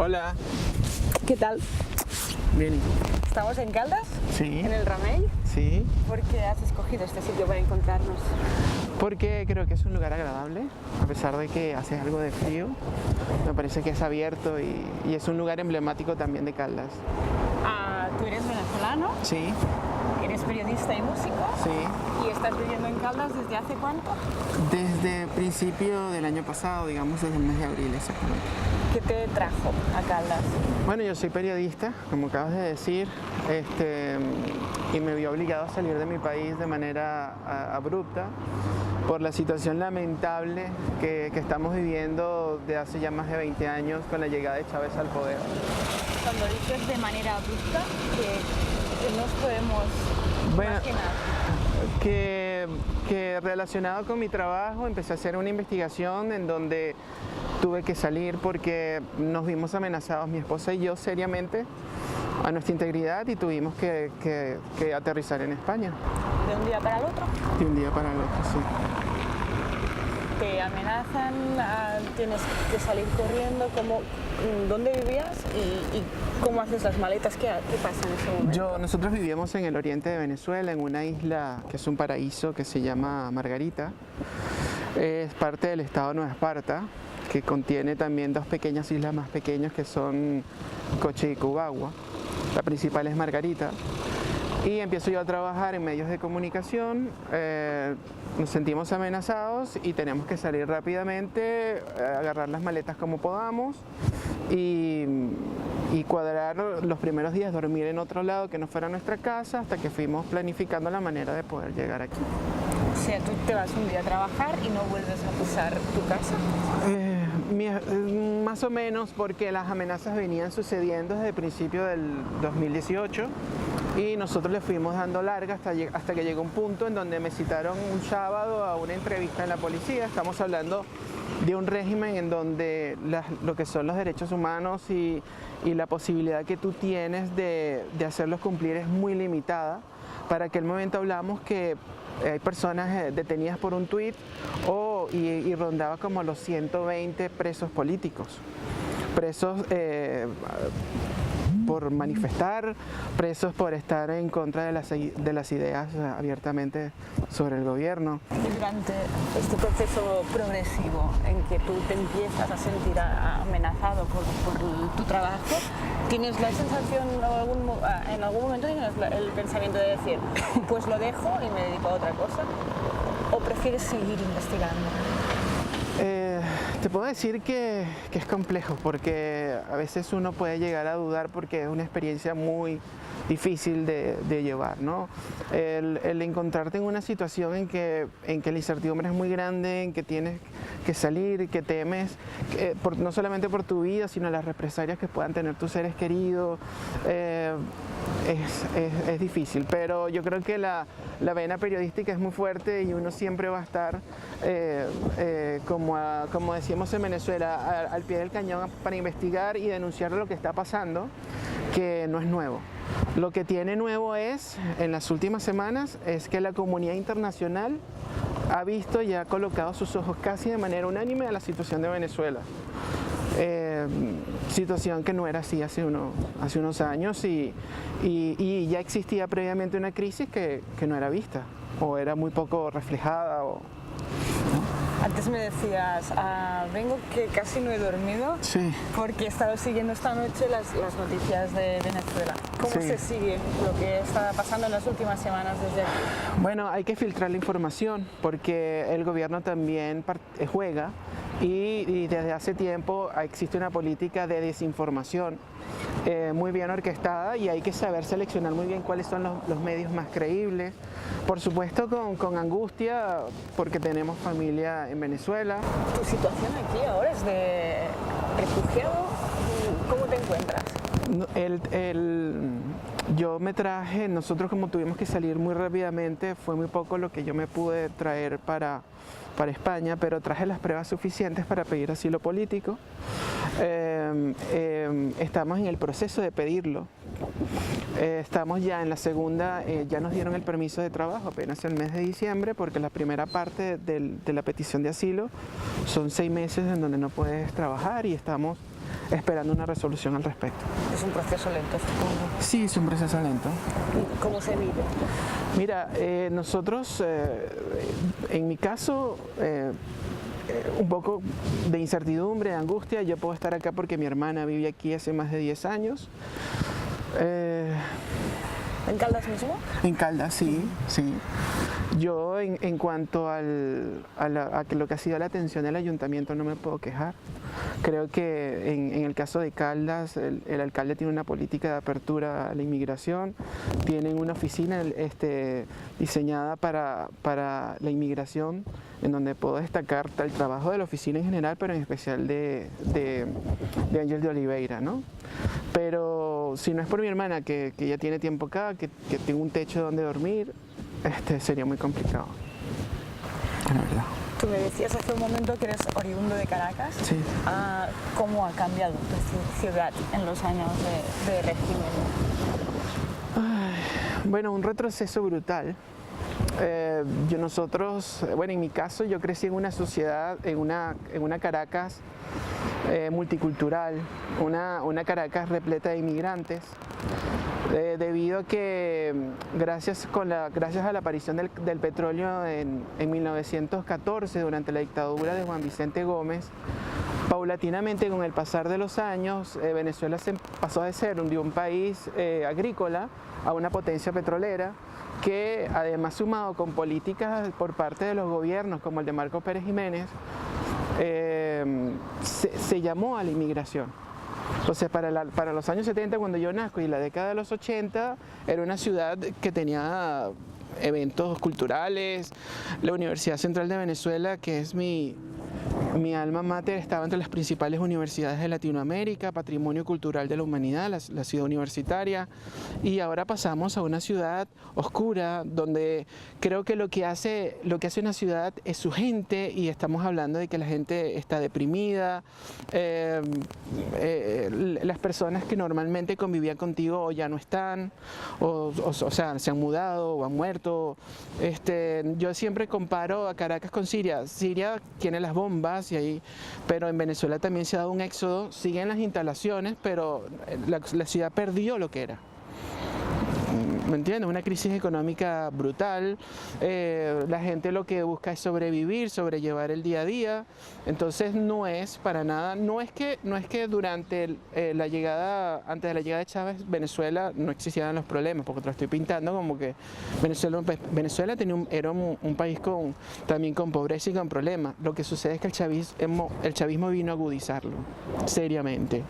Hola. ¿Qué tal? Bien, ¿y tú? ¿Estamos en Caldas? Sí. ¿En el Remei? Sí, ¿Por qué has escogido este sitio para encontrarnos? porque creo que es un lugar agradable, a pesar de que hace algo de frío. Me parece que es abierto y es un lugar emblemático también de Caldas. Tú eres venezolano, Sí, eres periodista y músico sí. y estás viviendo en Caldas ¿desde hace cuánto? Desde principio del año pasado, digamos desde el mes de abril exactamente. ¿Qué te trajo a Caldas? Bueno, yo soy periodista, como acabas de decir, y me vi obligado a salir de mi país de manera abrupta por la situación lamentable que estamos viviendo de hace ya más de 20 años con la llegada de Chávez al poder. Cuando dices de manera abrupta, que nos podemos imaginar. Que relacionado con mi trabajo empecé a hacer una investigación en donde tuve que salir porque nos vimos amenazados, mi esposa y yo, seriamente a nuestra integridad y tuvimos que aterrizar en España. ¿De un día para el otro? De un día para el otro, sí. Te amenazan, tienes que salir corriendo, ¿dónde vivías y cómo haces las maletas? ¿Qué pasa en ese momento? Nosotros vivíamos en el oriente de Venezuela, en una isla que es un paraíso que se llama Margarita. Es parte del estado de Nueva Esparta, que contiene también dos pequeñas islas más pequeñas que son Coche y Cubagua. La principal es Margarita. Y empiezo yo a trabajar en medios de comunicación, nos sentimos amenazados y tenemos que salir rápidamente, agarrar las maletas como podamos y cuadrar los primeros días, dormir en otro lado que no fuera nuestra casa, hasta que fuimos planificando la manera de poder llegar aquí. O sea, tú te vas un día a trabajar y no vuelves a pisar tu casa. Más o menos, porque las amenazas venían sucediendo desde el principio del 2018 y nosotros le fuimos dando larga hasta que llegó un punto en donde me citaron un sábado a una entrevista en la policía. Estamos hablando de un régimen en donde lo que son los derechos humanos y la posibilidad que tú tienes de hacerlos cumplir es muy limitada. Para aquel momento hablamos que hay personas detenidas por un tuit y rondaba como los 120 presos políticos, presos por manifestar, presos por estar en contra de las ideas abiertamente sobre el gobierno. Y durante este proceso progresivo en que tú te empiezas a sentir amenazado por tu trabajo, ¿tienes la sensación, en algún momento tienes el pensamiento de decir, pues lo dejo y me dedico a otra cosa? ¿O prefieres seguir investigando? Te puedo decir que es complejo, porque a veces uno puede llegar a dudar porque es una experiencia muy difícil de llevar, ¿no? El encontrarte en una situación en que la incertidumbre es muy grande, en que tienes que salir, que temes, no solamente por tu vida, sino las represalias que puedan tener tus seres queridos, es difícil, pero yo creo que la vena periodística es muy fuerte y uno siempre va a estar, como decíamos en Venezuela, al pie del cañón para investigar y denunciar lo que está pasando, que no es nuevo. Lo que tiene nuevo en las últimas semanas, es que la comunidad internacional ha visto y ha colocado sus ojos casi de manera unánime a la situación de Venezuela. Situación que no era así hace unos años y ya existía previamente una crisis que no era vista o era muy poco reflejada. Antes me decías, vengo que casi no he dormido, sí, porque he estado siguiendo esta noche las noticias de Venezuela. ¿Cómo sí. se sigue lo que está pasando en las últimas semanas desde aquí? Bueno, hay que filtrar la información porque el gobierno también juega y desde hace tiempo existe una política de desinformación muy bien orquestada y hay que saber seleccionar muy bien cuáles son los medios más creíbles. Por supuesto con angustia porque tenemos familia en Venezuela. ¿Tu situación aquí ahora es de refugiado? ¿Cómo te encuentras? Yo me traje, nosotros como tuvimos que salir muy rápidamente, fue muy poco lo que yo me pude traer para España, pero traje las pruebas suficientes para pedir asilo político. Estamos en el proceso de pedirlo. Estamos ya en la segunda, ya nos dieron el permiso de trabajo apenas el mes de diciembre, porque la primera parte de la petición de asilo son 6 meses en donde no puedes trabajar y estamos esperando una resolución al respecto. Es un proceso lento, supongo. Sí, es un proceso lento. ¿Y cómo se vive? Mira, nosotros, en mi caso, un poco de incertidumbre, de angustia. Yo puedo estar acá porque mi hermana vive aquí hace más de 10 años. ¿En Caldas mismo? En Caldas, sí, sí. Yo en cuanto a lo que ha sido la atención del ayuntamiento no me puedo quejar. Creo que en el caso de Caldas el alcalde tiene una política de apertura a la inmigración, tienen una oficina diseñada para la inmigración, en donde puedo destacar el trabajo de la oficina en general, pero en especial de Ángel de Oliveira, ¿no? Pero si no es por mi hermana, que ya tiene tiempo acá, que tengo un techo donde dormir, sería muy complicado, la verdad. Tú me decías hace un momento que eres oriundo de Caracas. Sí. ¿Cómo ha cambiado tu ciudad en los años de régimen? Bueno, un retroceso brutal. Bueno, en mi caso yo crecí en una sociedad, en una Caracas multicultural, una Caracas repleta de inmigrantes, debido a que gracias a la aparición del petróleo en 1914, durante la dictadura de Juan Vicente Gómez, paulatinamente con el pasar de los años, Venezuela pasó de ser un país agrícola a una potencia petrolera, que además sumado con políticas por parte de los gobiernos como el de Marcos Pérez Jiménez, se llamó a la inmigración. Entonces para los años 70, cuando yo nazco, y la década de los 80, era una ciudad que tenía eventos culturales. La Universidad Central de Venezuela, que es mi alma mater, estaba entre las principales universidades de Latinoamérica, patrimonio cultural de la humanidad, la ciudad universitaria, y ahora pasamos a una ciudad oscura, donde creo que lo que hace una ciudad es su gente, y estamos hablando de que la gente está deprimida, las personas que normalmente convivían contigo o ya no están, o sea, se han mudado o han muerto. Yo siempre comparo a Caracas con Siria. Siria tiene las bombas, pero en Venezuela también se ha dado un éxodo, siguen las instalaciones, pero la ciudad perdió lo que era. ¿Me entiendes? Una crisis económica brutal, la gente lo que busca es sobrevivir, sobrellevar el día a día. Entonces no es para nada, no es que durante antes de la llegada de Chávez, Venezuela no existían los problemas, porque te lo estoy pintando como que Venezuela era un país también con pobreza y con problemas. Lo que sucede es que el chavismo vino a agudizarlo, seriamente,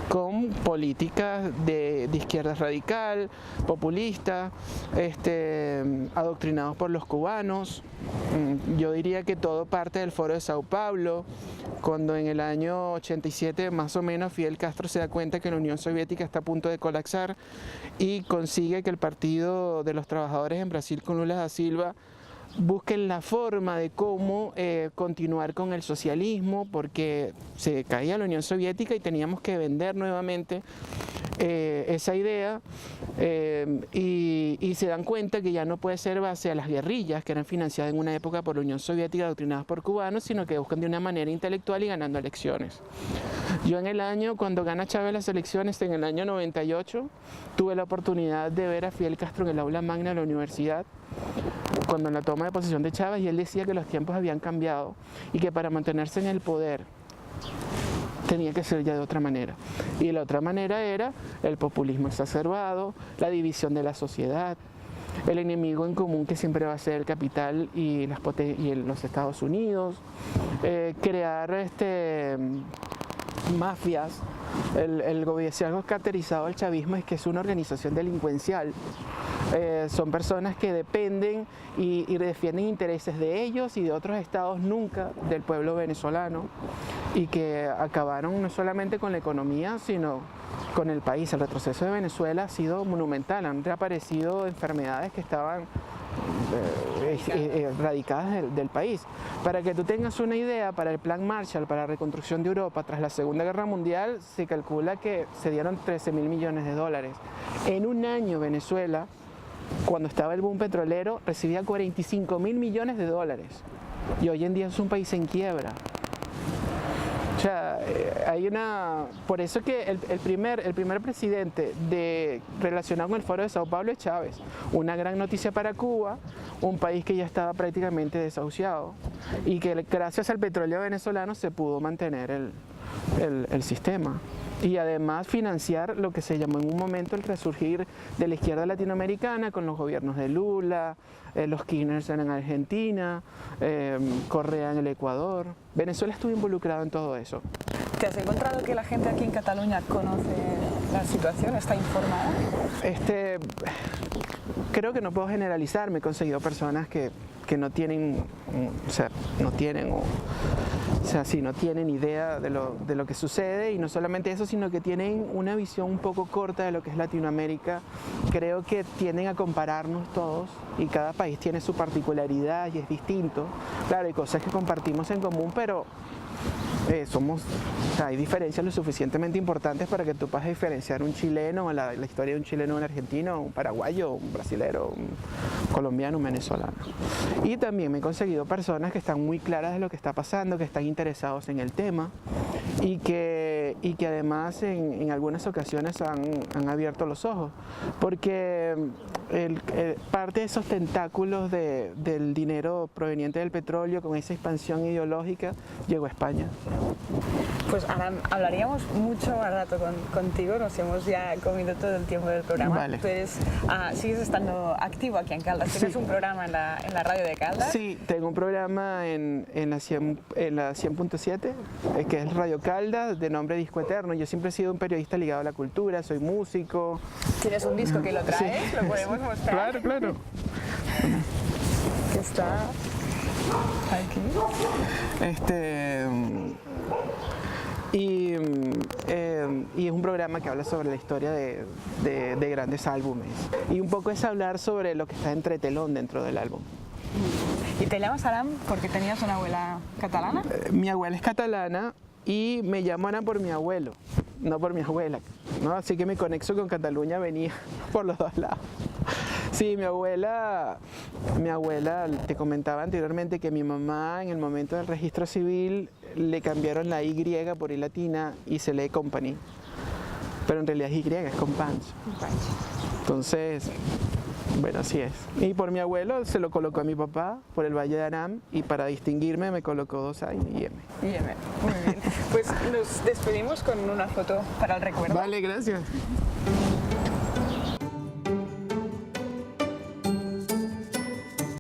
con políticas de izquierda radical, populista, adoctrinados por los cubanos. Yo diría que todo parte del Foro de Sao Paulo, cuando en el año 87 más o menos Fidel Castro se da cuenta que la Unión Soviética está a punto de colapsar y consigue que el Partido de los Trabajadores en Brasil, con Lula da Silva, busquen la forma de cómo continuar con el socialismo, porque se caía la Unión Soviética y teníamos que vender nuevamente esa idea, y se dan cuenta que ya no puede ser base a las guerrillas que eran financiadas en una época por la Unión Soviética, adoctrinadas por cubanos, sino que buscan de una manera intelectual y ganando elecciones. Yo cuando gana Chávez las elecciones, en el año 98, tuve la oportunidad de ver a Fidel Castro en el aula magna de la universidad, cuando en la toma de posesión de Chávez, y él decía que los tiempos habían cambiado y que para mantenerse en el poder tenía que ser ya de otra manera. Y la otra manera era el populismo exacerbado, la división de la sociedad, el enemigo en común que siempre va a ser el capital y los Estados Unidos, crear mafias. El gobierno caracterizado al chavismo es que es una organización delincuencial. Son personas que dependen y defienden intereses de ellos y de otros estados, nunca del pueblo venezolano, y que acabaron no solamente con la economía, sino con el país. El retroceso de Venezuela ha sido monumental, han reaparecido enfermedades que estaban radicadas del país. Para que tú tengas una idea, para el Plan Marshall, para la reconstrucción de Europa tras la Segunda Guerra Mundial, se calcula que se dieron 13.000 millones de dólares. En un año Venezuela, cuando estaba el boom petrolero, recibía 45.000 millones de dólares, y hoy en día es un país en quiebra. O sea, por eso que el primer presidente relacionado con el Foro de Sao Paulo es Chávez. Una gran noticia para Cuba, un país que ya estaba prácticamente desahuciado y que gracias al petróleo venezolano se pudo mantener el sistema. Y además financiar lo que se llamó en un momento el resurgir de la izquierda latinoamericana con los gobiernos de Lula, los Kirchner en Argentina, Correa en el Ecuador. Venezuela estuvo involucrado en todo eso. ¿Te has encontrado que la gente aquí en Cataluña conoce la situación, está informada? Creo que no puedo generalizar, me he conseguido personas que no tienen, no tienen idea de lo que sucede, y no solamente eso, sino que tienen una visión un poco corta de lo que es Latinoamérica. Creo que tienden a compararnos todos y cada país tiene su particularidad y es distinto. Claro, hay cosas que compartimos en común, pero hay diferencias lo suficientemente importantes para que tú puedas diferenciar un chileno, la historia de un chileno, un argentino, un paraguayo, un brasilero, un colombiano, un venezolano. Y también me he conseguido personas que están muy claras de lo que está pasando, que están interesados en el tema y que además en algunas ocasiones han abierto los ojos, porque parte de esos tentáculos del dinero proveniente del petróleo con esa expansión ideológica llegó a España. Pues Aram, hablaríamos mucho más rato contigo, nos hemos ya comido todo el tiempo del programa. Vale. Pues, sigues estando activo aquí en Caldas, ¿tienes un programa en la radio de Caldas? Sí, tengo un programa en la 100.7, que es Radio Caldas, de nombre Disco Eterno. Yo siempre he sido un periodista ligado a la cultura, soy músico. ¿Tienes un disco que lo traes? Sí. ¿Lo podemos mostrar? Claro. Que está aquí. Y es un programa que habla sobre la historia de grandes álbumes. Y un poco es hablar sobre lo que está entre telón dentro del álbum. ¿Y te llamas Aram porque tenías una abuela catalana? Mi abuela es catalana y me llamo Aram por mi abuelo, no por mi abuela, ¿no? Así que mi conexión con Cataluña venía por los dos lados. Sí, mi abuela, te comentaba anteriormente que mi mamá en el momento del registro civil le cambiaron la Y por I latina y se lee Company, pero en realidad es Y, es con punch. Entonces, bueno, así es. Y por mi abuelo se lo colocó a mi papá por el Valle de Aram, y para distinguirme me colocó 2 años y M. Muy bien. Pues nos despedimos con una foto para el recuerdo. Vale, gracias.